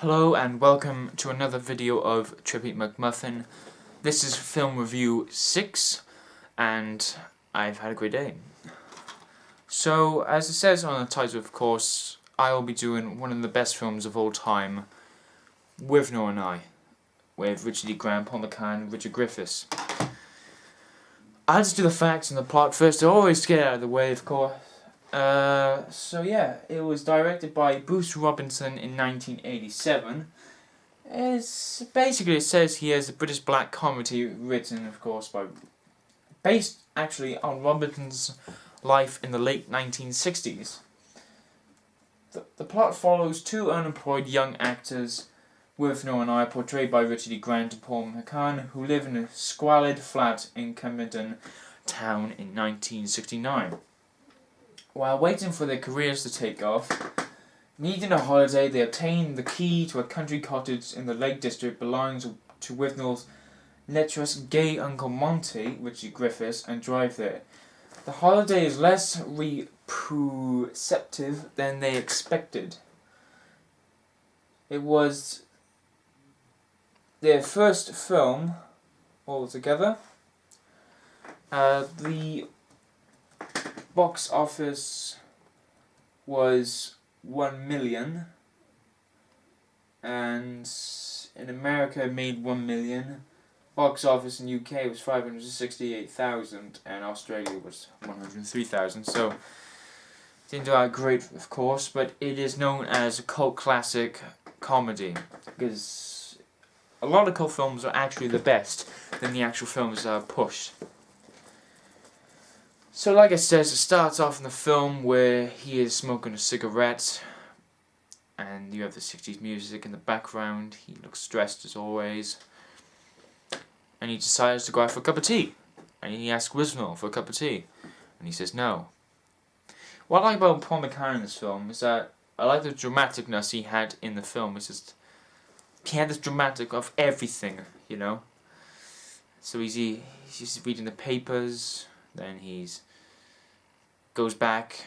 Hello and welcome to another video of Tribute McMuffin. This is film review 6 and I've had a great day. So, as it says on the title, of course, I will be doing one of the best films of all time, Withnail I, with Richard E. Grant, Paul McGann, and Richard Griifths. I'll just do the facts and the plot first to always get out of the way, of course. So yeah, it was directed by Bruce Robinson in 1987. It says he has a British black comedy written, of course, based actually on Robinson's life in the late 1960s. The plot follows two unemployed young actors, Withnail I, portrayed by Richard E. Grant and Paul McGann, who live in a squalid flat in Camden Town in 1969. While waiting for their careers to take off, needing a holiday, they obtain the key to a country cottage in the Lake District belonging to Withnail's lecherous gay uncle Monty, Richard Griifths, and drive there. The holiday is less receptive than they expected. It was their first film altogether. The box office was 1 million, and in America it made 1 million. Box office in UK was 568,000, and Australia was 103,000. So didn't do that great, of course, but it is known as a cult classic comedy because a lot of cult films are actually the best than the actual films that are pushed. So like I said, it starts off in the film where he is smoking a cigarette and you have the 60s music in the background. He looks stressed as always and he decides to go out for a cup of tea, and he asks Withnail for a cup of tea and he says no. What I like about Paul McGann in this film is that I like the dramaticness he had in the film. It's just, he had this dramatic of everything, you know. So he's just reading the papers, then he's goes back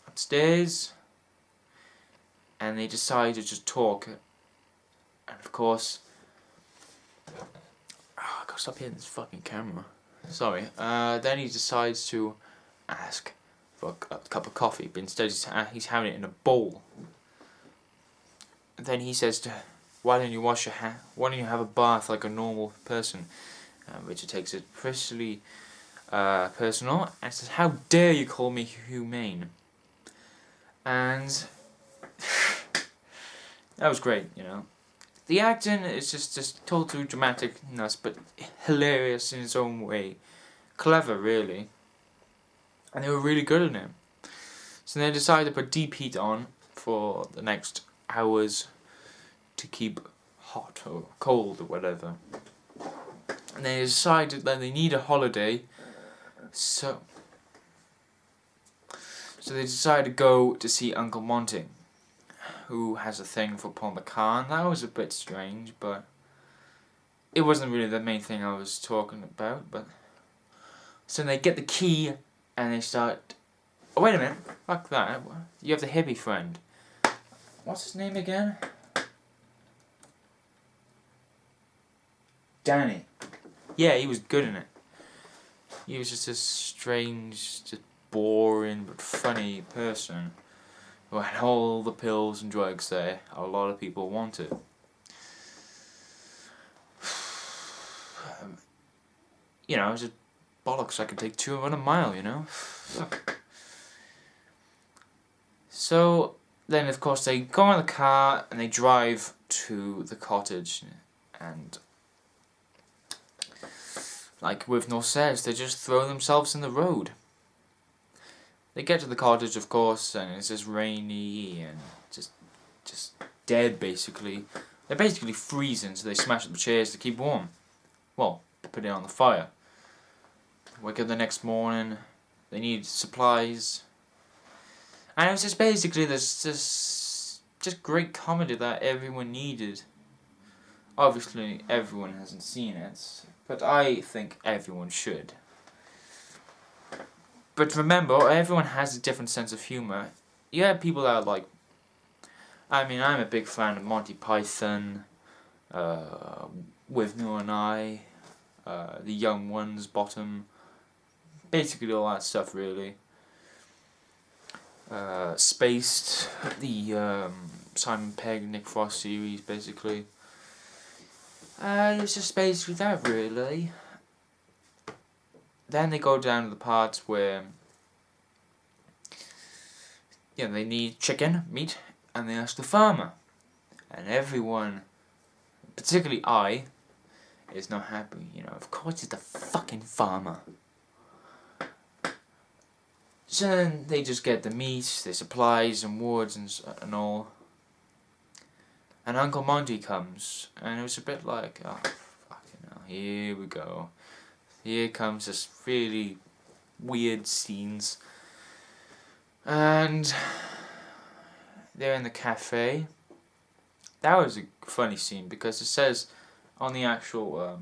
upstairs and they decide to just talk, and of course I gotta stop hitting this fucking camera, sorry. Then he decides to ask for a cup of coffee, but instead he's having it in a bowl. And then he says to her, why don't you wash your hands, why don't you have a bath like a normal person? Richard takes it personally personal and says, how dare you call me humane? And that was great, you know. The acting is just total dramaticness, but hilarious in its own way. Clever, really. And they were really good in it. So they decided to put deep heat on for the next hours to keep hot or cold or whatever. And they decided that they need a holiday. So they decided to go to see Uncle Monty, who has a thing for Paul McGann. That was a bit strange, but it wasn't really the main thing I was talking about. But so they get the key and they start. Oh, wait a minute! Fuck that! You have the hippie friend. What's his name again? Danny. Yeah, he was good in it. He was just a strange, just boring but funny person who had all the pills and drugs that a lot of people wanted. You know, it's just bollocks. I could take 200 a mile, you know? So then, of course, they go in the car and they drive to the cottage, and like Withnail says, they just throw themselves in the road. They get to the cottage, of course, and it's just rainy and just dead, basically. They're basically freezing, so they smash up the chairs to keep warm. Well, to put it on the fire. Wake up the next morning, they need supplies. And it was just basically this just great comedy that everyone needed. Obviously, everyone hasn't seen it, but I think everyone should. But remember, everyone has a different sense of humour. You have people that are like I mean, I'm a big fan of Monty Python, Withnail I, The Young Ones, Bottom, basically all that stuff really. Spaced, the Simon Pegg, Nick Frost series, basically. It's just basically that, really. Then they go down to the parts where, they need chicken, meat, and they ask the farmer. And everyone, particularly I, is not happy. Of course it's the fucking farmer. So then they just get the meat, the supplies and woods and all. And Uncle Monty comes, and it was a bit like, oh, fucking hell, here we go. Here comes this really weird scenes. And they're in the cafe. That was a funny scene because it says on the actual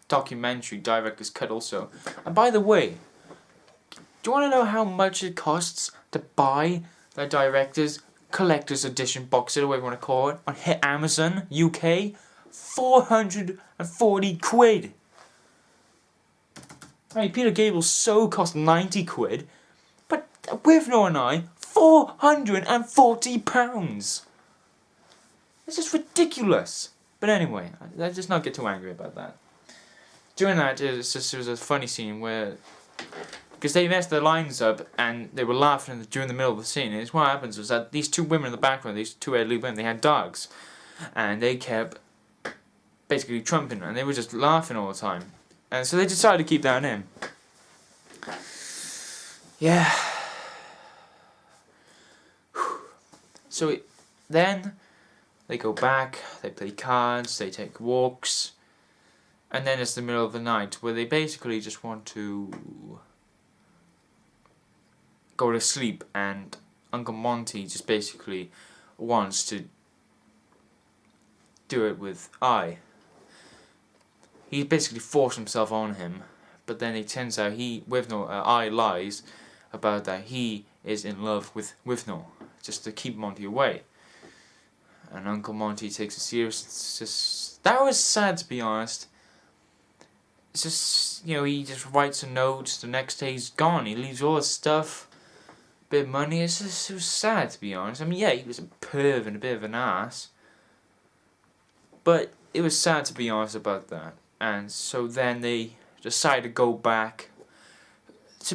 documentary, director's cut also. And by the way, do you want to know how much it costs to buy the director's collector's edition box set, or whatever you want to call it, on Amazon UK? 440 quid. I mean, Peter Gable's Soul cost 90 quid, but Withnail I, £440. This is ridiculous. But anyway, let's just not get too angry about that. During that, it was a funny scene where, because they messed their lines up and they were laughing during the middle of the scene. And what happens was that these two women in the background, these two elderly women, they had dogs, and they kept basically trumping, and they were just laughing all the time. And so they decided to keep that in. Yeah. So then they go back, they play cards, they take walks, and then it's the middle of the night where they basically just want to go to sleep, and Uncle Monty just basically wants to do it with I. He basically forced himself on him, but then it turns out I lies about that he is in love with Withnail, just to keep Monty away. And Uncle Monty takes it serious. That was sad, to be honest. It's just, he just writes a note, the next day he's gone, he leaves all his stuff, bit of money. It was sad, to be honest. I mean, yeah, he was a perv and a bit of an ass, but it was sad, to be honest, about that. And so then they decide to go back.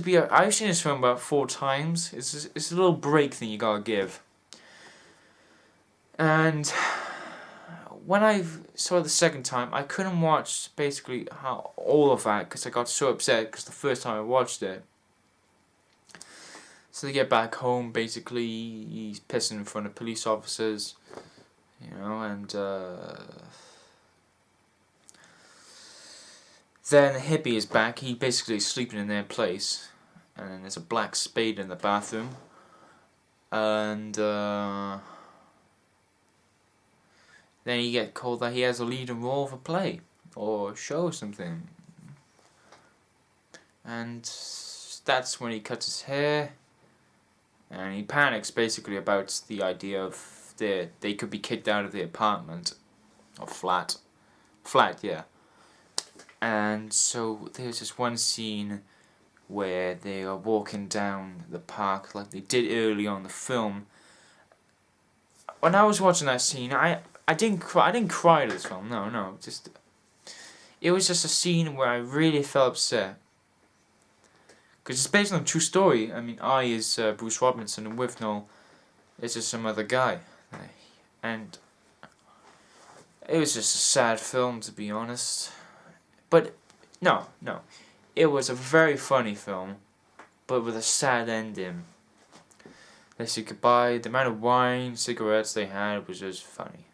I've seen this film about 4 times. It's a little break thing you gotta give. And when I saw it the second time, I couldn't watch basically all of that because I got so upset because the first time I watched it. So they get back home, basically he's pissing in front of police officers, and then the hippie is back. He basically is sleeping in their place, and then there's a black spade in the bathroom, and then you get called that he has a leading role of a play or show or something, and that's when he cuts his hair, and he panics basically about the idea of they could be kicked out of the apartment or flat, yeah. And so there's this one scene where they are walking down the park like they did early on in the film. When I was watching that scene, I didn't cry. I didn't cry at this film. No. It was just a scene where I really felt upset. Because it's based on a true story. I mean, I is Bruce Robinson, and Withnail is just some other guy. And it was just a sad film, to be honest. But no. It was a very funny film, but with a sad ending. They said goodbye. The amount of wine, cigarettes they had was just funny.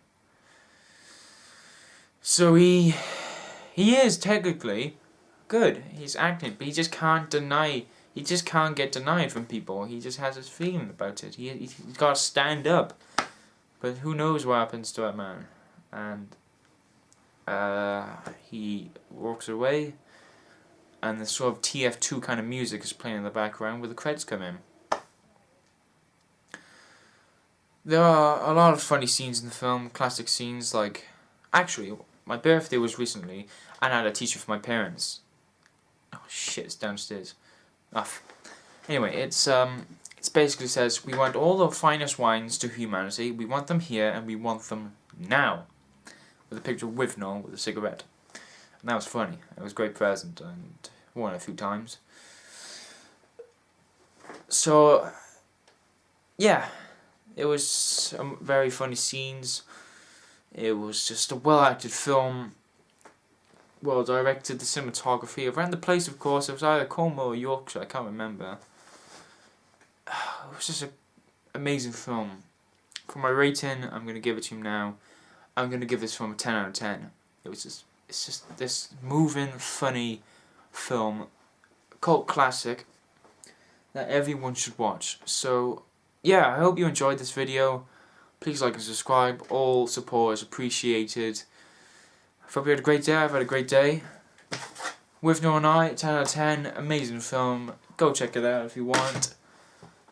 So he is technically good. He's acting, but he just can't deny. He just can't get denied from people. He just has his feeling about it. He's got to stand up. But who knows what happens to that man? And he walks away, and the sort of TF2 kind of music is playing in the background where the credits come in. There are a lot of funny scenes in the film, classic scenes like... Actually, my birthday was recently, and I had a t-shirt for my parents. Oh shit, it's downstairs. Anyway, it's basically says, we want all the finest wines to humanity, we want them here, and we want them now. With a picture of Withnail with a cigarette. And that was funny. It was a great present, and won a few times. So, yeah. It was some very funny scenes. It was just a well-acted film. Well directed, the cinematography. Around the place, of course, it was either Cornwall or Yorkshire, I can't remember. It was just an amazing film. For my rating, I'm going to give it to him now. I'm going to give this film a 10 out of 10. It's just this moving, funny film, cult classic that everyone should watch. So, yeah, I hope you enjoyed this video. Please like and subscribe. All support is appreciated. I hope you had a great day. I've had a great day. Withnail I, 10 out of 10. Amazing film. Go check it out if you want.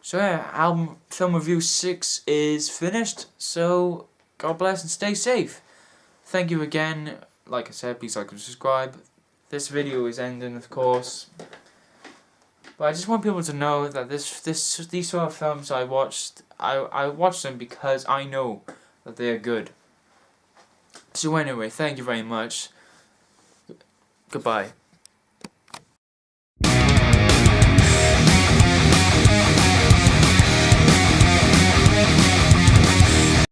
So yeah, film review 6 is finished. So, God bless and stay safe. Thank you again. Like I said, please like and subscribe. This video is ending, of course. But I just want people to know that these sort of films I watched, I watched them because I know that they are good. So anyway, thank you very much. Goodbye.